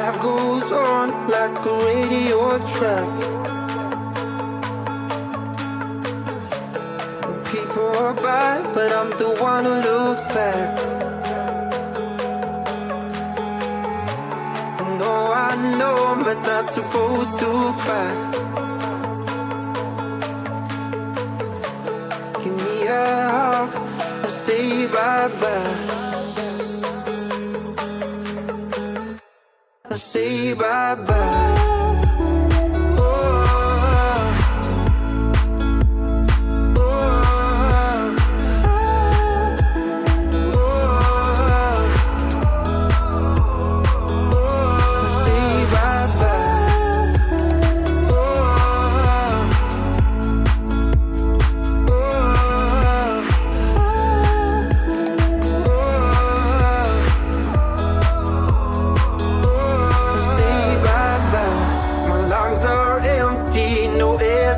life goes on like a radio track. People walk by, but I'm the one who looks back. No, I know I'm not supposed to cry. Give me a hug and say bye-bye. I say bye-bye.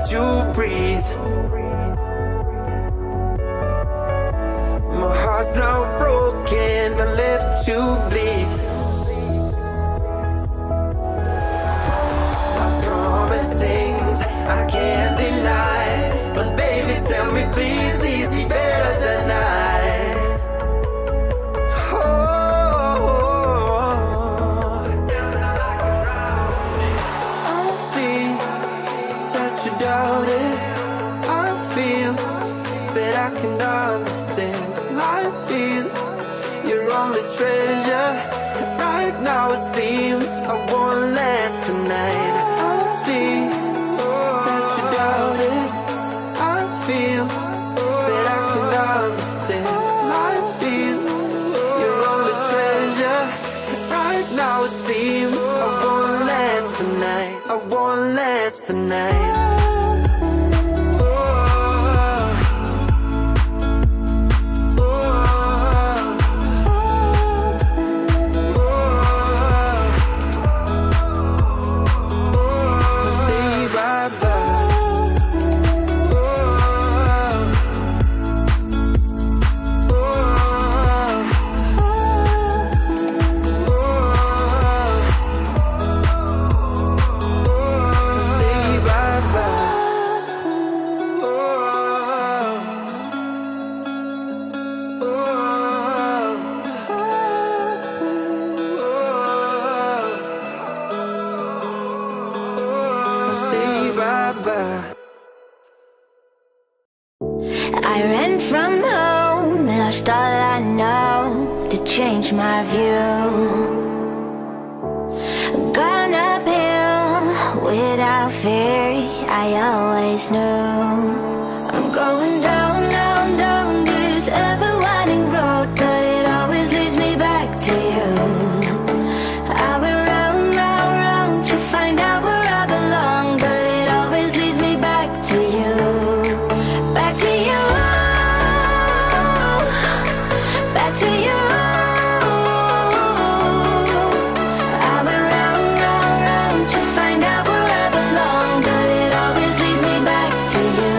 To breathe. My heart's now broken, I left to bleed. I promise things I can't deny, but baby tell me please, is he better than I? Oh, I see you doubt it. I feel, but I can understand. Life is your only treasure. Right now it seems I won't last the night. I see that you doubt it. I feel, but I can understand. Life is your only treasure. Right now it seems I won't last the night. I won't last the night. I ran from home, lost all I know to change my view. Gone uphill without fear, I always knew. I'm going down, down, down this ever-winding road, but it always leads me back to you. I went round, round, round to find out where I belong, but it always leads me back to you. Back to you. Back to you. I went round, round, round to find out where I belong, but it always leads me back to you.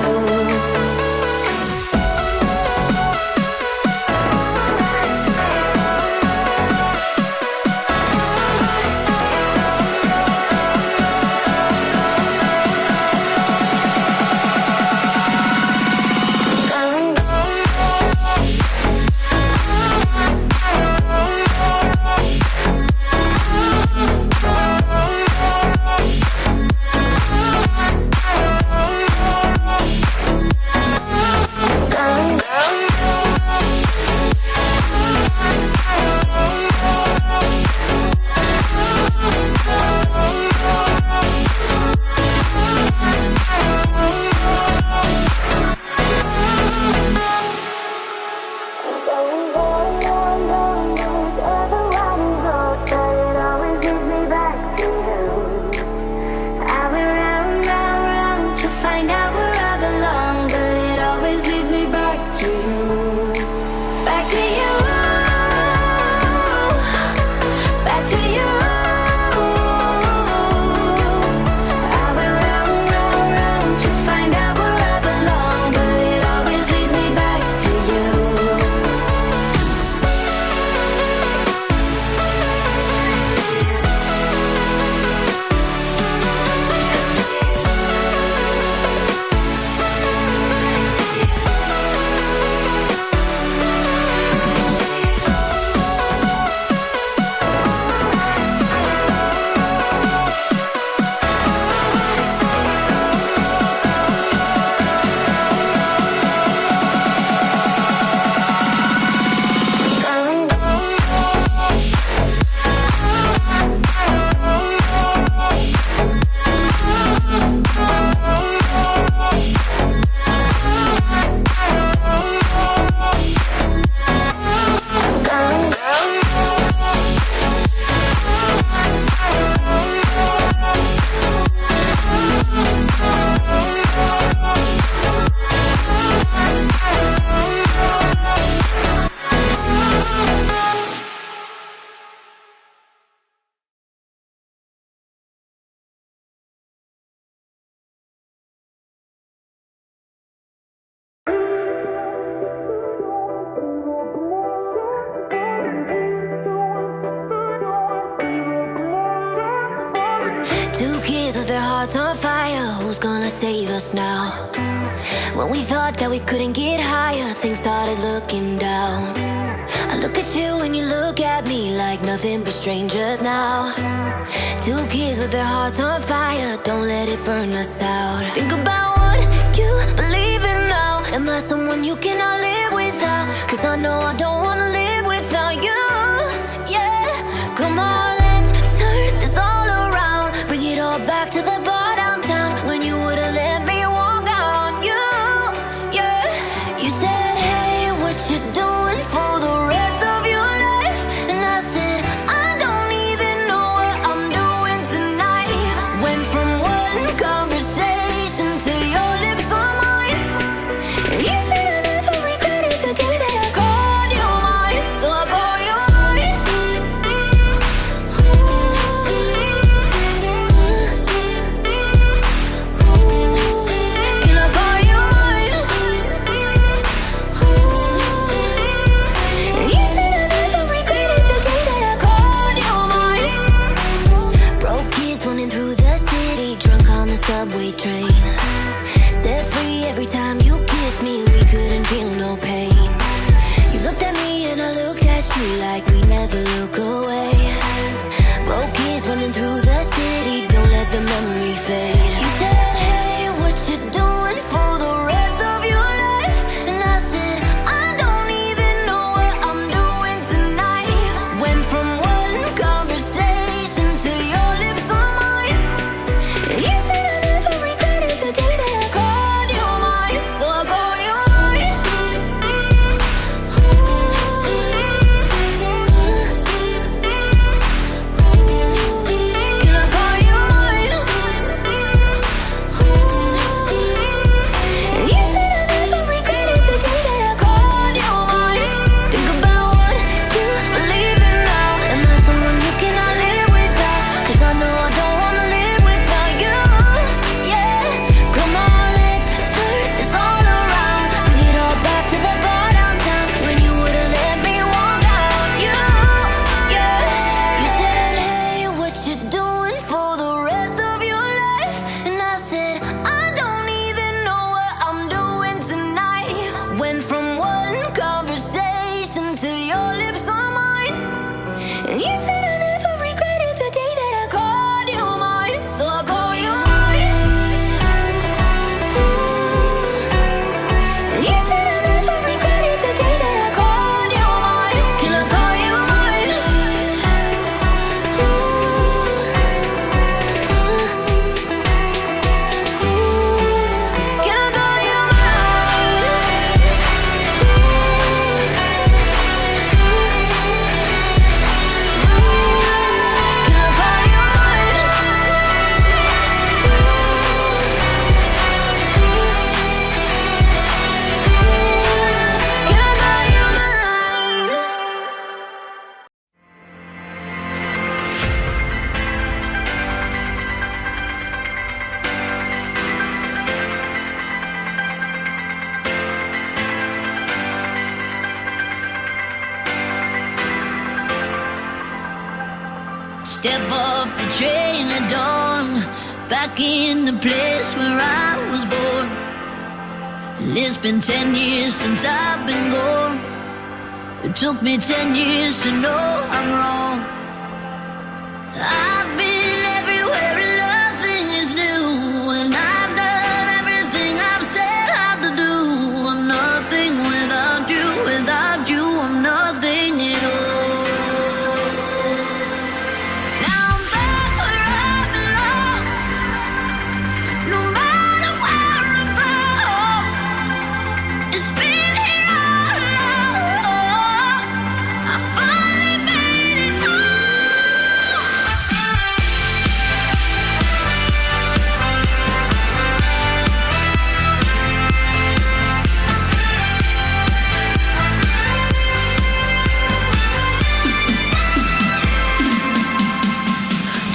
us now. When we thought that we couldn't get higher, things started looking down. I look at you and you look at me like nothing but strangers now. Two kids with their hearts on fire, don't let it burn us out. Think about what you believe in now. Am I someone you cannot live without? Cause I know I don't wanna live without you. Yeah, come on, let's turn this all around. Bring it all back to the bar downtown, when you would've let me walk out on you. Yeah, you said, hey, what you doing for the rest of your life? And I said, I don't even know what I'm doing tonight. Went from one conversation to your lips on mine, and you said I never regretted the day that I called you mine. So I call you mine. Can I call you mine? And you said I never regretted the day that I called you mine. Broke kids running through the city, drunk on the subway train. Set free every time you kissed me, we couldn't feel no pain. You looked at me and I looked at you like we never look away. Broke kids running through the city, don't let the memory fade. You said, hey, what you doing for the rest of your life? And I said, I don't even know what I'm doing tonight. Went from one conversation to your lips on mine, and you said I never regretted the day that I called you mine. So I call you mine. Can I call you mine? And you said I never regretted the day that I called you mine. Think about what you believe in now. Am I someone you cannot live without? Cause I know I don't wanna live without you. Yeah, come on, let's turn this all around. Bring it all back to the bar downtown, when you would've let me walk out you. Yeah, you said, hey, what you doing for the rest of your life? And I said, I don't even know what I'm doing tonight. Went from one conversation to your lips on mine, and you said I never regretted the day that I called you mine. So I call you mine. And you said I never regretted the day that I called you mine. Can I call you mine? Can I call you mine? Can I call you mine? Can I call you mine? Step off the train at dawn, back in the place where I was born. And it's been 10 years since I've been gone. It took me 10 years to know I'm wrong. I've been everywhere and nothing is new, and I've done everything I've said how to do. I'm nothing without you, I'm nothing at all. Now I'm back where I belong, no matter where I go. It's been here all along. I finally made it home.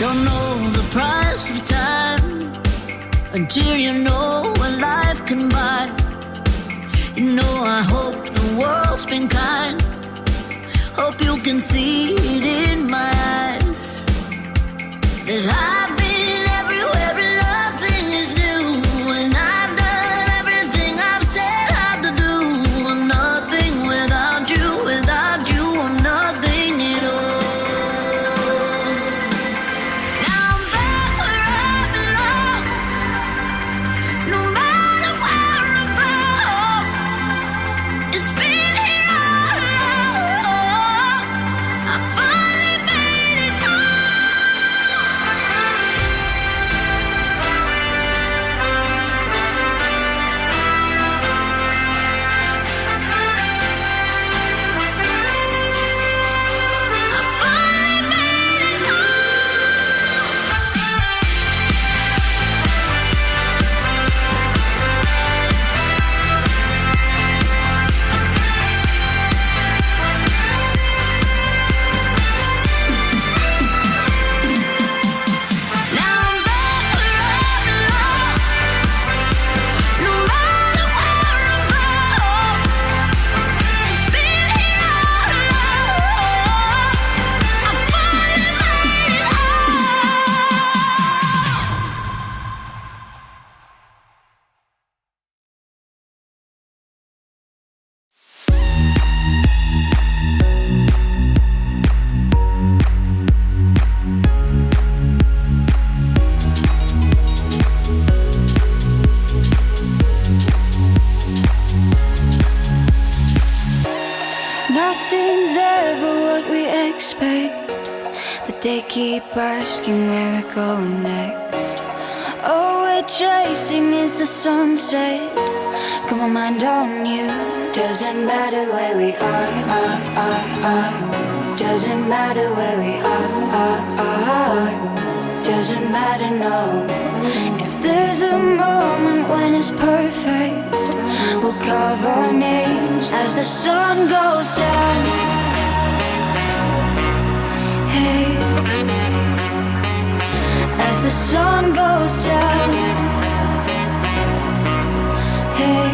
Don't know the price of time until you know what life can buy. You know, I hope the world's been kind. Hope you can see it in my eyes that I've been everywhere and nothing is new, and I expect, but they keep asking where we're going next. All we're chasing is the sunset. Got my mind on you. Doesn't matter where we are. Doesn't matter where we are. Doesn't matter, no. If there's a moment when it's perfect, we'll carve our names as the sun goes down. Hey, as the sun goes down. Hey,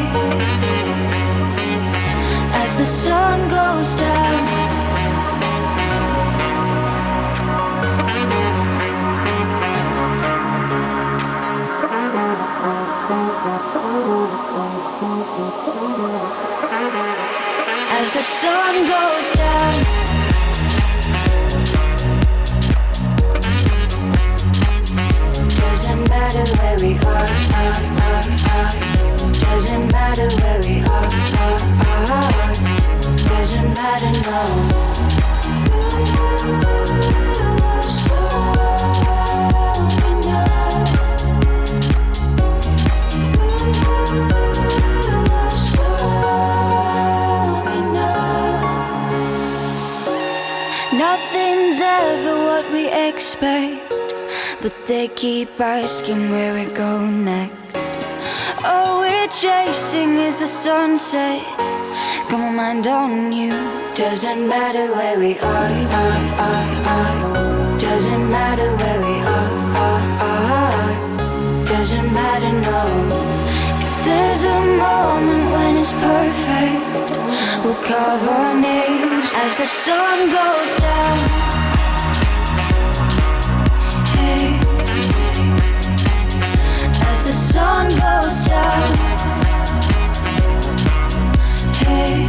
as the sun goes down. As the sun goes down. Doesn't matter where we are. Doesn't matter where we are. Doesn't matter, no. Nothing's ever what we expect, but they keep asking where we go next. All we're chasing is the sunset. Got my mind on you. Doesn't matter where we are. Doesn't matter where we are. Doesn't matter, no. If there's a moment when it's perfect, we'll carve our names as the sun goes down. Hey, as the sun goes down. Hey,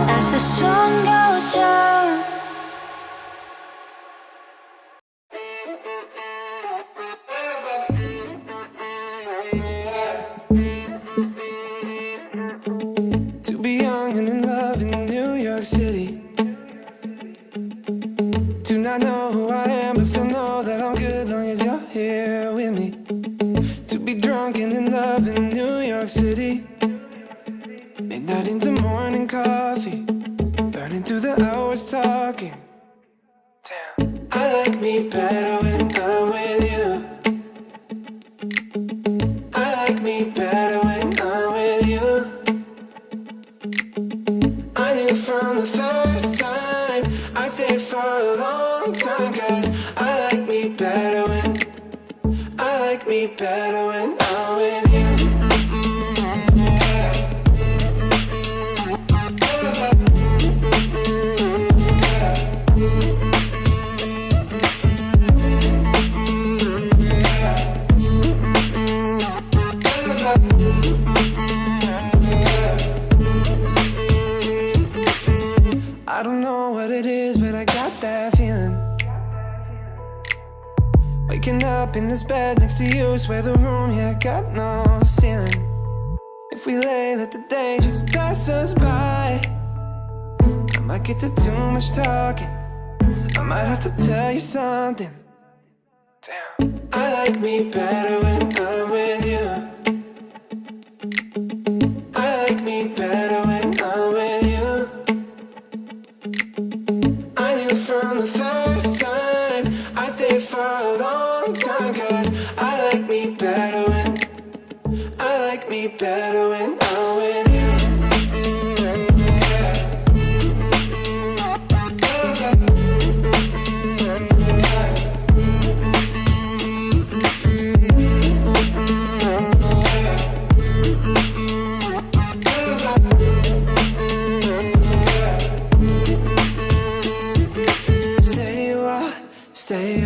as the sun goes down. To be young and in love in New York City. Do not know who I am, but still know that I'm good long as you're here with me. To be drunk and in love in New York City. Midnight into morning coffee, burning through the hours talking. Damn, I like me better when I'm with you. I like me better when I'm with you. I knew from the first time I'd stay for a long time, 'cause I like me better when I'm with you. I don't know what it is, but I got that feeling. Waking up in this bed next to you, swear the room, yeah, got no ceiling. If we lay, let the day just pass us by. I might get to too much talking. I might have to tell you something. Damn, I like me better when I'm with you. I like me better when I'm with you. I knew from the first time I'd stay for a long time, 'cause I like me better when I'm with you. Stay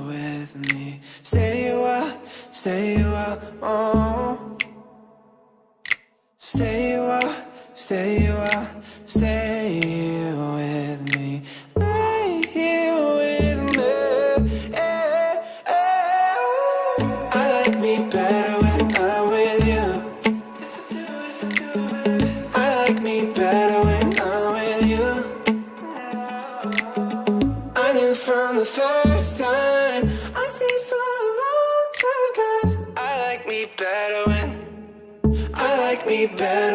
with me. Stay a while, oh. Stay a while, Stay here with me, lay here with me. I like me better when I'm with you. I like me better when I'm with you. I knew from the first time, I stayed for a long time, 'cause I like me better when, I like me better.